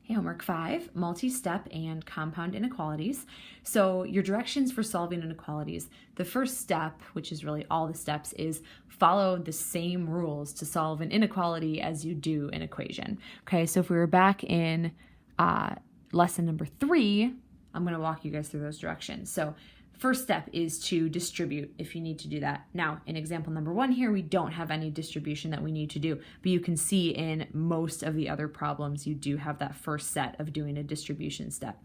Hey, homework 5, multi-step and compound inequalities. So your directions for solving inequalities. The first step, which is really all the steps, is follow the same rules to solve an inequality as you do an equation. Okay, so if we were back in lesson number 3, I'm going to walk you guys through those directions. So first step is to distribute if you need to do that. Now, in example number 1 here, we don't have any distribution that we need to do, but you can see in most of the other problems, you do have that first set of doing a distribution step.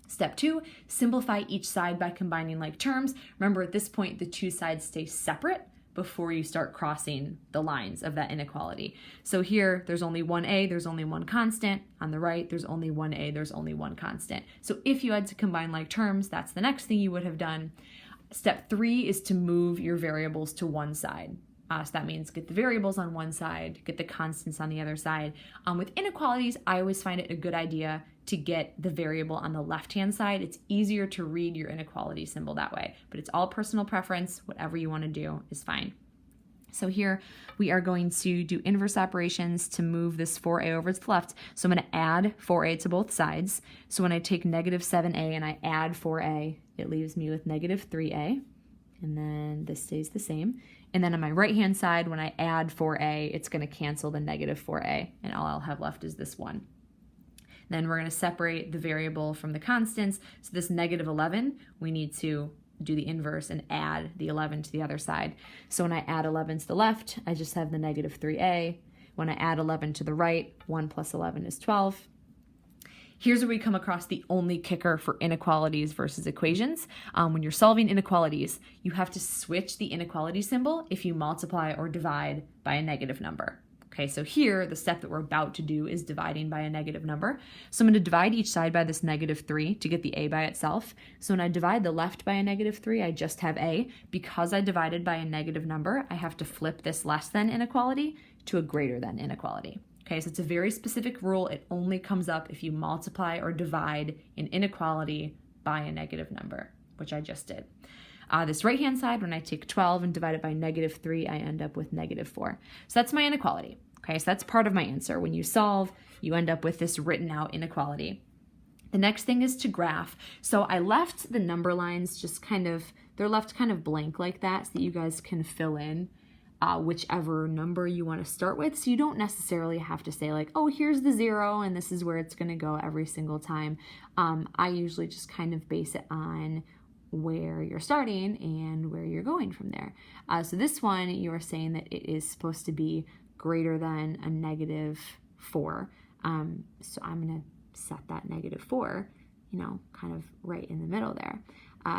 Step 2, simplify each side by combining like terms. Remember, at this point, the two sides stay separate before you start crossing the lines of that inequality. So here, there's only one a, there's only one constant. On the right, there's only one a, there's only one constant. So if you had to combine like terms, that's the next thing you would have done. Step 3 is to move your variables to one side. So that means get the variables on one side, get the constants on the other side. With inequalities, I always find it a good idea to get the variable on the left-hand side. It's easier to read your inequality symbol that way, but it's all personal preference. Whatever you want to do is fine. So here we are going to do inverse operations to move this 4a over to the left. So I'm going to add 4a to both sides. So when I take negative 7a and I add 4a, it leaves me with negative 3a. And then this stays the same. And then on my right-hand side, when I add 4a, it's going to cancel the negative 4a, and all I'll have left is this 1. Then we're going to separate the variable from the constants. So this negative 11, we need to do the inverse and add the 11 to the other side. So when I add 11 to the left, I just have the negative 3a. When I add 11 to the right, 1 plus 11 is 12. Here's where we come across the only kicker for inequalities versus equations. When you're solving inequalities, you have to switch the inequality symbol if you multiply or divide by a negative number. Okay, so here, the step that we're about to do is dividing by a negative number. So I'm going to divide each side by this negative 3 to get the a by itself. So when I divide the left by a negative 3, I just have a. Because I divided by a negative number, I have to flip this less than inequality to a greater than inequality. Okay, so it's a very specific rule. It only comes up if you multiply or divide an inequality by a negative number, which I just did. This right-hand side, when I take 12 and divide it by negative 3, I end up with negative 4. So that's my inequality. Okay, so that's part of my answer. When you solve, you end up with this written out inequality. The next thing is to graph. So I left the number lines just they're left kind of blank like that so that you guys can fill in whichever number you want to start with. So you don't necessarily have to say like, oh, here's the 0 and this is where it's going to go every single time. I usually just kind of base it on where you're starting and where you're going from there. So this one, you are saying that it is supposed to be greater than a negative 4. So I'm going to set that negative 4, kind of right in the middle there.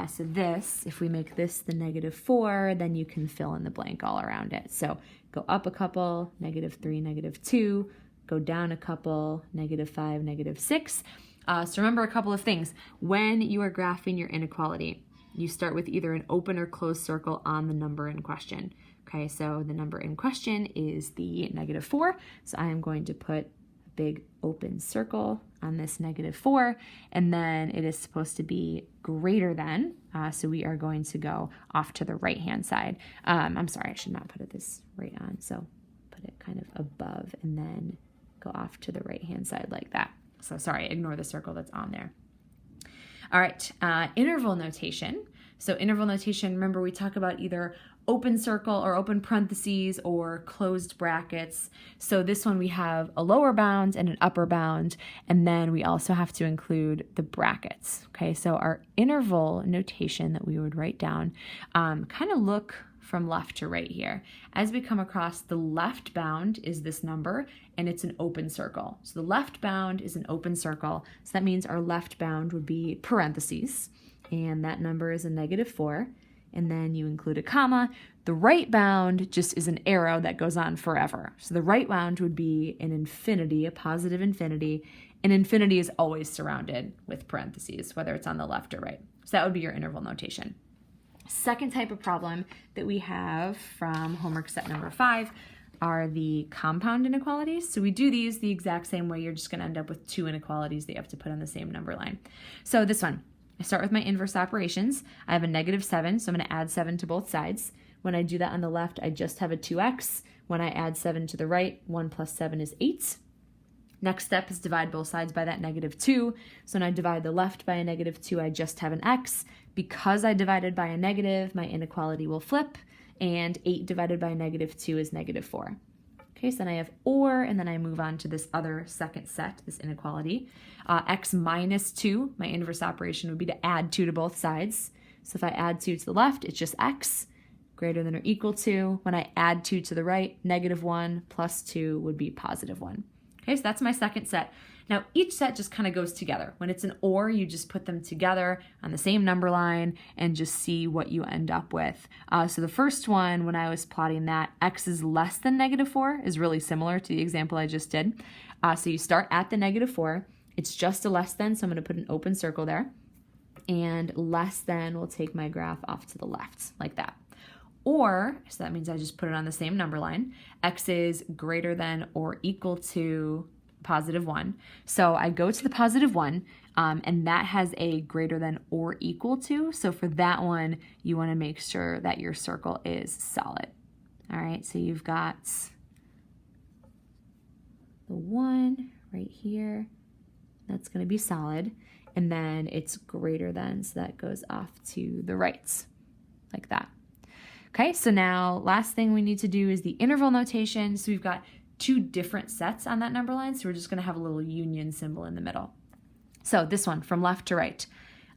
So this, if we make this the negative 4, then you can fill in the blank all around it. So go up a couple, negative 3, negative 2, go down a couple, negative 5, negative 6. So remember a couple of things. When you are graphing your inequality, you start with either an open or closed circle on the number in question. Okay, so the number in question is the negative 4. So I am going to put a big open circle on this negative 4, and then it is supposed to be greater than, so we are going to go off to the right-hand side. I'm sorry, I should not put it this right on, so put it kind of above and then go off to the right-hand side like that. So sorry, ignore the circle that's on there. All right, interval notation. So interval notation, remember we talk about either open circle or open parentheses or closed brackets. So this one we have a lower bound and an upper bound, and then we also have to include the brackets. Okay, so our interval notation that we would write down, kind of look from left to right here. As we come across, the left bound is this number, and it's an open circle. So the left bound is an open circle, so that means our left bound would be parentheses, and that number is a negative 4. And then you include a comma. The right bound just is an arrow that goes on forever. So the right bound would be an infinity, a positive infinity. And infinity is always surrounded with parentheses, whether it's on the left or right. So that would be your interval notation. Second type of problem that we have from homework set number 5 are the compound inequalities. So we do these the exact same way. You're just going to end up with 2 inequalities that you have to put on the same number line. So this one. I start with my inverse operations. I have a negative 7, so I'm going to add 7 to both sides. When I do that on the left, I just have a 2x. When I add 7 to the right, 1 plus 7 is 8. Next step is divide both sides by that -2. So when I divide the left by a -2, I just have an x. Because I divided by a negative, my inequality will flip, and 8 divided by -2 is -4. Okay, so then I have or, and then I move on to this other second set, this inequality. X minus 2, my inverse operation would be to add 2 to both sides. So if I add 2 to the left, it's just x greater than or equal to. When I add 2 to the right, -1 plus 2 would be +1. Okay, so that's my second set. Now, each set just kind of goes together. When it's an or, you just put them together on the same number line and just see what you end up with. So the first one, when I was plotting that, x is less than -4 is really similar to the example I just did. So you start at the -4. It's just a less than, so I'm going to put an open circle there. And less than will take my graph off to the left, like that. Or, so that means I just put it on the same number line, x is greater than or equal to +1. So I go to the +1, and that has a greater than or equal to. So for that one, you want to make sure that your circle is solid. All right, so you've got the 1 right here. That's going to be solid. And then it's greater than, so that goes off to the right, like that. Okay, so now last thing we need to do is the interval notation. So we've got 2 different sets on that number line, so we're just going to have a little union symbol in the middle. So this one, from left to right.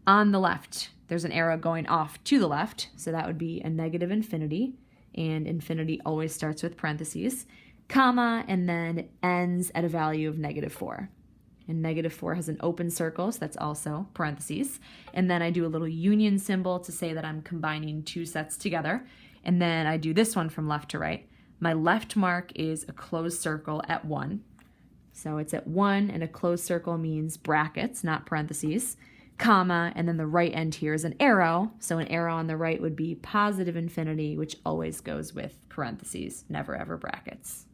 On the left, there's an arrow going off to the left, so that would be a -infinity, and infinity always starts with parentheses, comma, and then it ends at a value of -4. And -4 has an open circle, so that's also parentheses. And then I do a little union symbol to say that I'm combining 2 sets together. And then I do this one from left to right. My left mark is a closed circle at 1. So it's at 1, and a closed circle means brackets, not parentheses, comma, and then the right end here is an arrow. So an arrow on the right would be +infinity, which always goes with parentheses, never ever brackets.